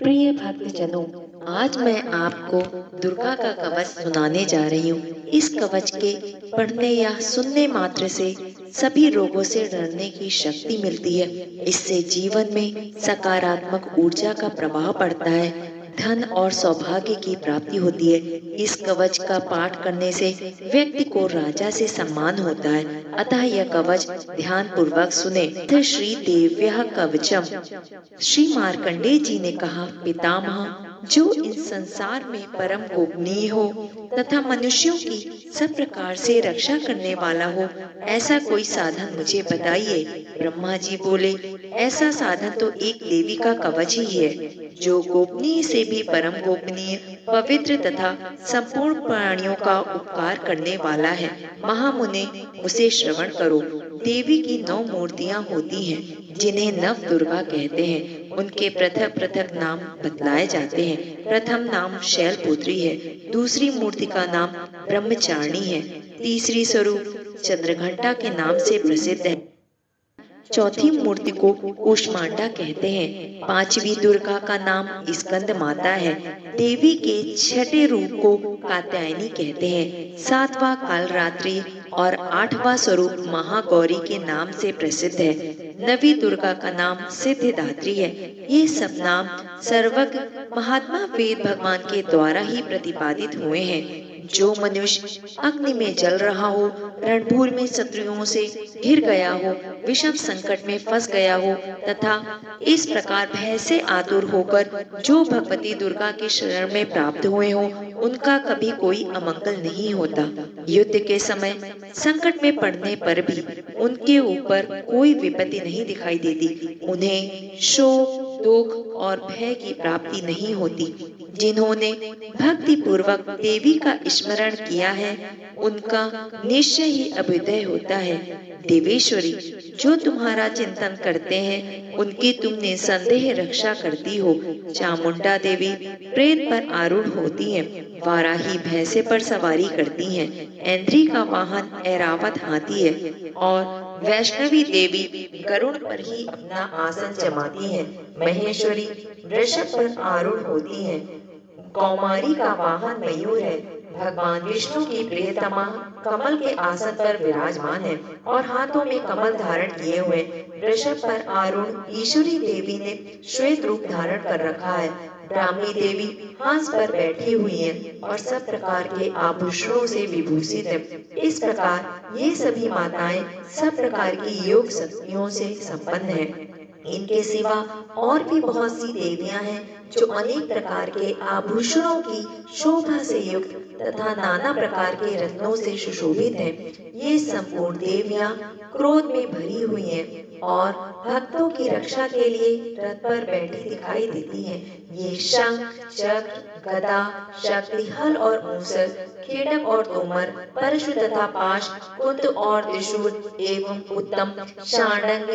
प्रिय भक्तजनों, आज मैं आपको दुर्गा का कवच सुनाने जा रही हूँ। इस कवच के पढ़ने या सुनने मात्र से सभी रोगों से लड़ने की शक्ति मिलती है। इससे जीवन में सकारात्मक ऊर्जा का प्रवाह पड़ता है, धन और सौभाग्य की प्राप्ति होती है। इस कवच का पाठ करने से व्यक्ति को राजा से सम्मान होता है। अतः यह कवच ध्यान पूर्वक सुने। श्री देव्यः कवचम। श्री मार्कंडेय जी ने कहा, पितामह, जो इस संसार में परम गोपनीय हो तथा मनुष्यों की सब प्रकार से रक्षा करने वाला हो, ऐसा कोई साधन मुझे बताइए। ब्रह्मा जी बोले, ऐसा साधन तो एक देवी का कवच ही है, जो गोपनीय से भी परम गोपनीय, पवित्र तथा संपूर्ण प्राणियों का उपकार करने वाला है। महामुने, उसे श्रवण करो। देवी की 9 मूर्तियां होती हैं, जिन्हें नव दुर्गा कहते हैं। उनके पृथक पृथक नाम बतलाए जाते हैं। प्रथम नाम शैलपुत्री है, दूसरी मूर्ति का नाम ब्रह्मचारिणी है, तीसरी स्वरूप चंद्रघंटा के नाम से प्रसिद्ध है, चौथी मूर्ति को कूष्मांडा कहते हैं, पांचवी दुर्गा का नाम स्कंद माता है, देवी के छठे रूप को कात्यायनी कहते हैं, सातवां कालरात्रि और आठवां स्वरूप महागौरी के नाम से प्रसिद्ध है, नवी दुर्गा का नाम सिद्धिदात्री है। ये सब नाम सर्वज्ञ महात्मा वेद भगवान के द्वारा ही प्रतिपादित हुए हैं। जो मनुष्य अग्नि में जल रहा हो, रणभूमि में शत्रुओं से घिर गया हो, विषम संकट में फंस गया हो तथा इस प्रकार भय से आतुर होकर जो भगवती दुर्गा के शरण में प्राप्त हुए हो, उनका कभी कोई अमंगल नहीं होता। युद्ध के समय संकट में पड़ने पर भी उनके ऊपर कोई विपत्ति नहीं दिखाई देती। उन्हें शोक, दुख और भय की प्राप्ति नहीं होती। जिन्होंने भक्ति पूर्वक देवी का स्मरण किया है, उनका निश्चय ही अभ्युदय होता है। देवेश्वरी, जो तुम्हारा चिंतन करते हैं, उनकी तुम निसंदेह रक्षा करती हो। चामुंडा देवी प्रेत पर आरूढ़ होती हैं, वाराही भैंसे पर सवारी करती हैं, ऐन्द्री का वाहन ऐरावत हाथी है और वैष्णवी देवी गरुड़ पर ही अपना आसन जमाती हैं। महेश्वरी वृषभ पर आरूढ़ होती हैं, कौमारी का वाहन मयूर है। भगवान विष्णु की प्रियतमा कमल के आसन पर विराजमान है और हाथों में कमल धारण किए हुए। वृषभ पर आरूढ़ ईश्वरी देवी ने श्वेत रूप धारण कर रखा है। ब्राह्मी देवी हंस पर बैठी हुई है और सब प्रकार के आभूषणों से विभूषित है। इस प्रकार ये सभी माताएं सब प्रकार की योग शक्तियों से संपन्न है। इनके सिवा और भी बहुत सी देवियां हैं, जो अनेक प्रकार के आभूषणों की शोभा से युक्त तथा नाना प्रकार के रत्नों से सुशोभित हैं। ये संपूर्ण देवियां क्रोध में भरी हुई हैं और भक्तों की रक्षा के लिए रथ पर बैठी दिखाई देती हैं। ये शंख, चक्र, गदा, शक्ति, हल और मूसल, खेटक और तोमर, परशु तथा पाश, कुंद और त्रिशूल एवं उत्तम शांडंग,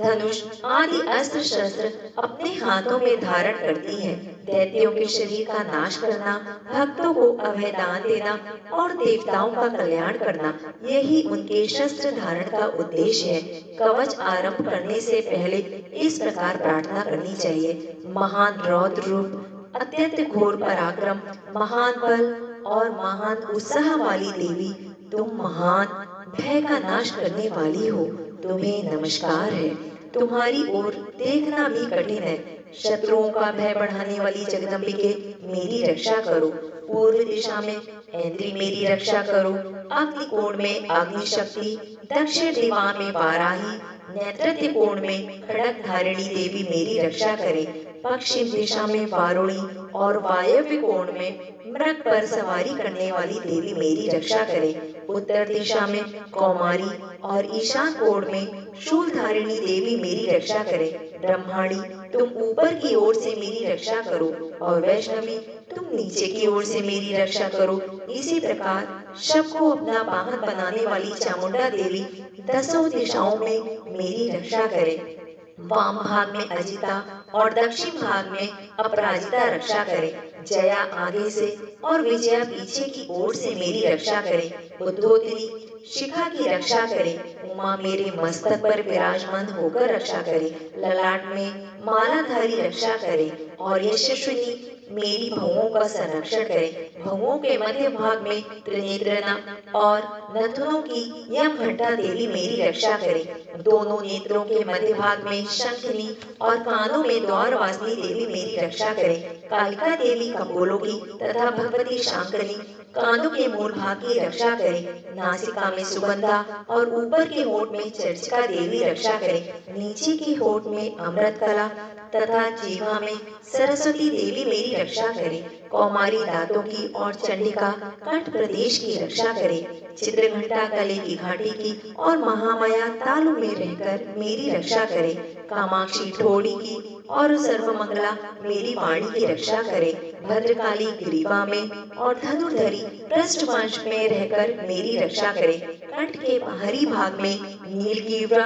धनुष आदि अस्त्र शस्त्र अपने हाथों में धारण करती हैं। दैत्यों के शरीर का नाश करना, भक्तों को अभय दान देना और देवताओं का कल्याण करना, यही उनके शस्त्र धारण का उद्देश्य है। कवच आरंभ करने से पहले इस प्रकार प्रार्थना करनी चाहिए। महान रौद्र रूप, अत्यंत घोर पराक्रम, महान बल और महान उत्साह वाली देवी, तुम महान भय का नाश करने वाली हो, तुम्हें नमस्कार है। तुम्हारी ओर देखना भी कठिन है। शत्रुओं का भय बढ़ाने वाली जगदम्बिके, मेरी रक्षा करो। पूर्व दिशा में ऐन्द्री मेरी रक्षा करो। अग्निकोण में अग्नि शक्ति, दक्षिण दिवा में वाराही, नैऋत्य कोण में खड़ग धारिणी देवी मेरी रक्षा करे। पश्चिम दिशा में वारुणी और वायव्य कोण में मृग पर सवारी करने वाली देवी मेरी रक्षा करे। उत्तर दिशा में कौमारी और ईशान कोण में शूलधारिणी देवी मेरी रक्षा करे। ब्रह्माणी, तुम ऊपर की ओर से मेरी रक्षा करो और वैष्णवी, तुम नीचे की ओर से मेरी रक्षा करो। इसी प्रकार सबको अपना वाहन बनाने वाली चामुंडा देवी दसों दिशाओं में मेरी रक्षा करे। वाम भाग में अजिता और दक्षिण भाग में अपराजिता रक्षा करे। जया आगे से और विजया पीछे की ओर से मेरी रक्षा करे। उद्धोतरी शिखा की रक्षा करे। उमा मेरे मस्तक पर विराजमान होकर रक्षा करे। ललाट में मालाधारी रक्षा करे। और यशस्विनी मेरी भवों का संरक्षण करे। भवों के मध्य भाग में त्रिनेत्रना और नथुनों की यम घंटा देवी मेरी रक्षा करे। दोनों नेत्रों के मध्य भाग में शंखनी और कानों में द्वारवासिनी देवी मेरी रक्षा करे। कालिका देवी कपोलों की तथा भगवती शांकनी कानों के मूल भाग की रक्षा करे। नासिका में सुगंधा और ऊपर के होठ में चर्चिका देवी रक्षा करे। नीचे के होठ में अमृत कला तथा जीवा में सरस्वती देवी मेरी रक्षा करे। कौमारी दांतों की और चंडिका कंठ प्रदेश की रक्षा करे। चित्रघंटा गले की घाटी की और महामाया तालु में रहकर मेरी रक्षा करे। कामाक्षी ठोड़ी की और सर्वमंगला मेरी वाणी की रक्षा करे। भद्रकाली ग्रीवा में और धनुर्धरी पृष्ठवंश में रहकर मेरी रक्षा करे। कंठ के बाहरी भाग में नीलग्रीवा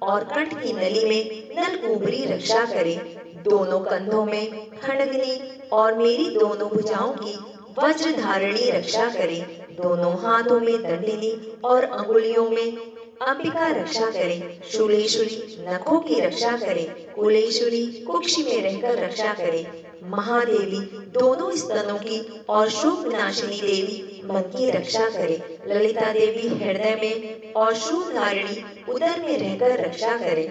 और कंठ की नली में नलकूबरी रक्षा करे। दोनों कंधों में खंडग्नि और मेरी दोनों भुजाओं की वज्रधारिणी रक्षा करे। दोनों हाथों में दंडिनी और अंगुलियों में अंबिका रक्षा करे। शूलेश्वरी नखों की रक्षा करे। कुलेश्वरी कुक्षी में रहकर रक्षा करे। महादेवी दोनों स्तनों की और शोक विनाशिनी देवी मन की रक्षा करे। ललिता देवी हृदय में और शूलधारिणी उदर में रहकर रक्षा करे।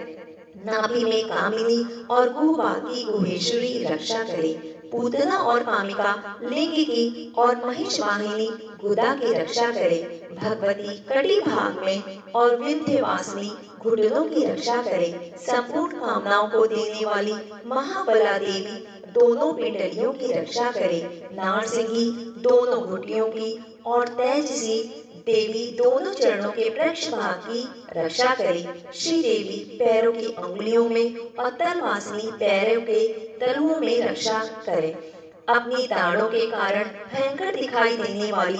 नाभि में कामिनी और गुहभाग की गुहेश्वरी रक्षा करे। पूतना और कामिका लिंग की और महिषवाहिनी गुदा की रक्षा करे। भगवती कटी भाग में और विंध्यवासिनी घुटनों की रक्षा करे। संपूर्ण कामनाओं को देने वाली महाबला देवी दोनों पिंडलियों की रक्षा करे। नारसिंही दोनों घुटियों की और तेजसी देवी दोनों चरणों के वृक्ष भाग की रक्षा करे। श्री देवी पैरों की अंगुलियों में और तलवासिनी पैरों के तलुओं में रक्षा करे। अपनी दाढ़ों के कारण भयंकर दिखाई देने वाली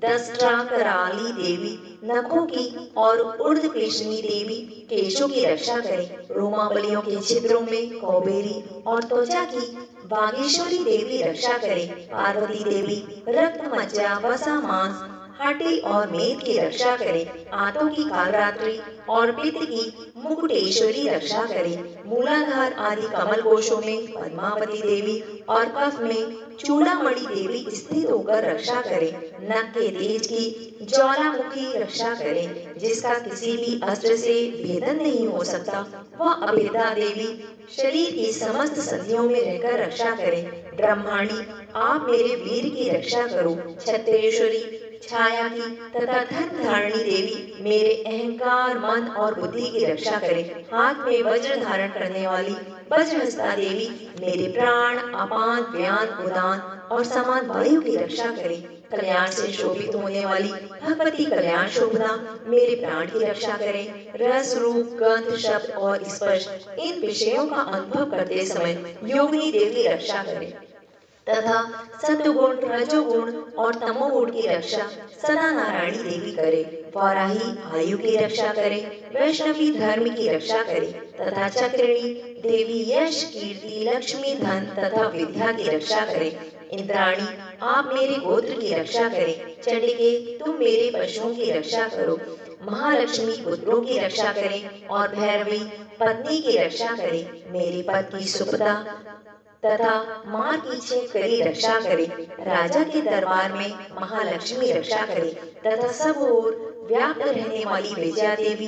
दस्ट्रा कराली देवी नखों की और ऊर्ध्वकेशिनी देवी केशों की रक्षा करे। रोमावलियों के छिद्रों में कौबेरी और त्वचा की बागेश्वरी देवी रक्षा करे। पार्वती देवी रक्त मज्जा वसा मांस हड्डी और मेद की रक्षा करे। आंतों की कालरात्रि और पित्त की मुकुटेश्वरी रक्षा करे। मूलाधार आदि कमल कोशों में पद्मावती देवी और कफ में चूड़ामणि देवी स्थित होकर रक्षा करे। नख के तेज की ज्वालामुखी रक्षा करे। जिसका किसी भी अस्त्र से भेदन नहीं हो सकता, वह अभेदा देवी शरीर की समस्त संधियों में रहकर रक्षा करे। ब्रह्माणी आप मेरे वीर की रक्षा करो। छत्रेश्वरी छाया की तथा धर्म धारणी देवी मेरे अहंकार मन और बुद्धि की रक्षा करे। हाथ में वज्र धारण करने वाली वज्रहस्ता देवी मेरे प्राण अपान व्यान उदान और समान वायु की रक्षा करे। कल्याण से शोभित होने वाली भगवती कल्याण शोभना मेरे प्राण की रक्षा करे। रस रूप गंध शब्द और स्पर्श इन विषयों का अनुभव करते समय योगिनी देवी रक्षा करे तथा सत्वगुण रजोगुण और तमोगुण की रक्षा सदा नारायणी देवी करे। वाराही आयु की रक्षा करे। वैष्णवी धर्म की रक्षा करे तथा चक्रिणी देवी यश कीर्ति लक्ष्मी धन तथा विद्या की रक्षा करे। इंद्राणी आप मेरे गोत्र की रक्षा करे। चंडिके तुम मेरे पशुओं की रक्षा करो। महालक्ष्मी पुत्रों की रक्षा करे और भैरवी पत्नी की रक्षा करे। मेरे पद की सुपदा तथा मार की छह करी रक्षा करे। राजा के दरबार में महालक्ष्मी रक्षा करे तथा सब ओर व्याप्त रहने वाली विजया देवी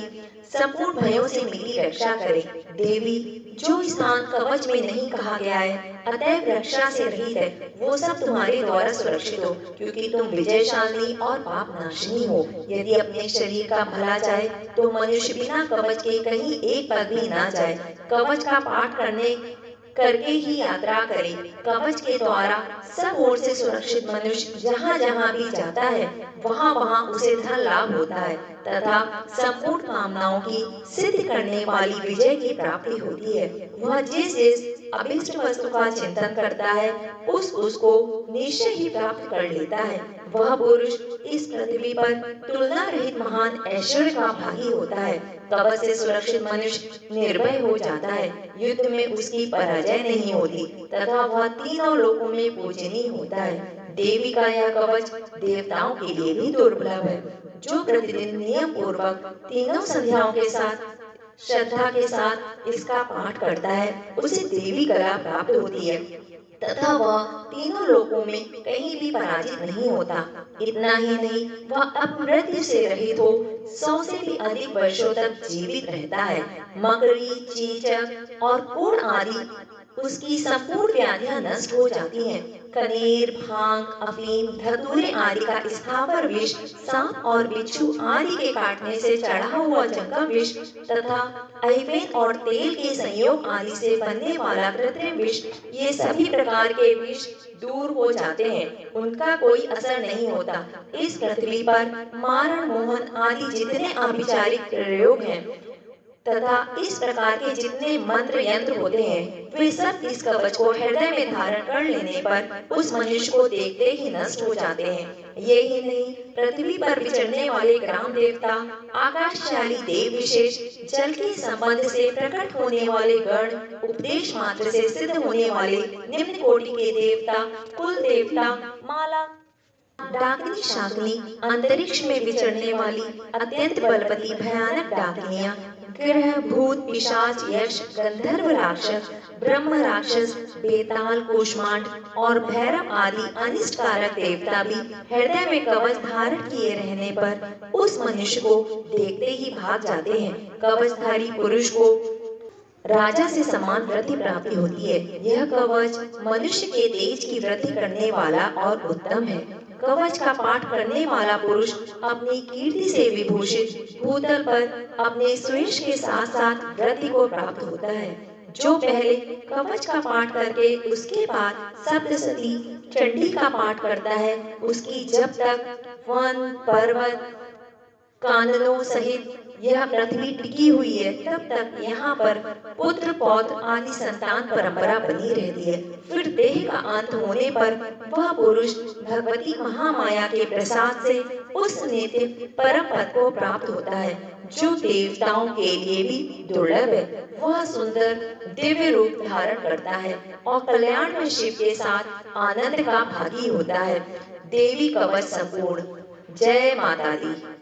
संपूर्ण भयों से मेरी रक्षा करे। देवी जो स्थान कवच में नहीं कहा गया है अतएव रक्षा से रहित है, वो सब तुम्हारे द्वारा सुरक्षित हो, क्योंकि तुम विजयशालिनी और पाप नाशिनी हो। यदि अपने शरीर का भला चाहे तो मनुष्य बिना कवच के कहीं एक पग भी ना जाए। कवच का पाठ करके ही यात्रा करे। कवच के द्वारा सब ओर से सुरक्षित मनुष्य जहाँ जहाँ भी जाता है वहाँ वहाँ उसे धन लाभ होता है तथा संपूर्ण कामनाओं की सिद्ध करने वाली विजय की प्राप्ति होती है। वह जिस जिस अभिष्ट वस्तु का चिंतन करता है उसको निश्चय ही प्राप्त कर लेता है। वह पुरुष इस पृथ्वी पर तुलना रहित महान ऐश्वर्य का भागी होता है। कवच से सुरक्षित मनुष्य निर्भय हो जाता है। युद्ध में उसकी पराजय नहीं होती तथा वह तीनों लोकों में पूजनीय होता है। देवी का यह कवच देवताओं के लिए भी दुर्लभ है। जो प्रतिदिन नियम पूर्वक तीनों संध्याओं के साथ श्रद्धा के साथ इसका पाठ करता है उसे देवी कला प्राप्त होती है तथा वह तीनों लोकों में कहीं भी पराजित नहीं होता। इतना ही नहीं, वह अपमृत्यु से रहित हो 100 से भी अधिक वर्षों तक जीवित रहता है। मकड़ी, चीचक और कोढ़ आदि उसकी संपूर्ण व्याधियां नष्ट हो जाती हैं। कनेर, भांग, अफीम, धतूरे आदि का स्थावर विष, सांप और बिच्छू आदि के काटने से चढ़ा हुआ जंगम विष तथा अहिवेन और तेल के संयोग आदि से बनने वाला कृत्रिम विष, ये सभी प्रकार के विष दूर हो जाते हैं, उनका कोई असर नहीं होता। इस पृथ्वी पर मारण, मोहन आदि जितने अभिचारिक प्रयोग हैं तथा इस प्रकार के जितने मंत्र यंत्र होते हैं, वे सब इस कवच को हृदय में धारण कर लेने पर उस मनुष्य को देखते ही नष्ट हो जाते हैं। यही नहीं, पृथ्वी पर विचरने वाले ग्राम देवता, आकाशचारी देव विशेष, जल के संबंध से प्रकट होने वाले गण, उपदेश मात्र से सिद्ध होने वाले निम्न कोटि के देवता, कुल देवता, माला डाकिनी शाकिनी, अंतरिक्ष में विचरने वाली अत्यंत बलवती भयानक डाकिनियां, ग्रह, भूत, पिशाच, यक्ष, गंधर्व राक्षस, ब्रह्म राक्षस, बेताल, कूष्मांड और भैरव आदि अनिष्टकारक देवता भी हृदय में कवच धारण किए रहने पर उस मनुष्य को देखते ही भाग जाते हैं। कवचधारी पुरुष को राजा से समान वृद्धि प्राप्ति होती है। यह कवच मनुष्य के तेज की वृद्धि करने वाला और उत्तम है। कवच का पाठ करने वाला पुरुष अपनी कीर्ति से विभूषित भूतल पर अपने सुयश के साथ साथ वृद्धि को प्राप्त होता है। जो पहले कवच का पाठ करके उसके बाद सप्तशती चंडी का पाठ करता है, उसकी जब तक वन, पर्वत, काननों सहित यह पृथ्वी टिकी हुई है, तब तक यहाँ पर पुत्र, पौत्र आदि संतान परंपरा बनी रहती है। फिर देह का अंत होने पर वह पुरुष भगवती महामाया के प्रसाद से उस नित्य परम पद को प्राप्त होता है, जो देवताओं के लिए भी दुर्लभ है। वह सुंदर दिव्य रूप धारण करता है और कल्याण में शिव के साथ आनंद का भागी होता है। देवी कवच संपूर्ण। जय माता दी।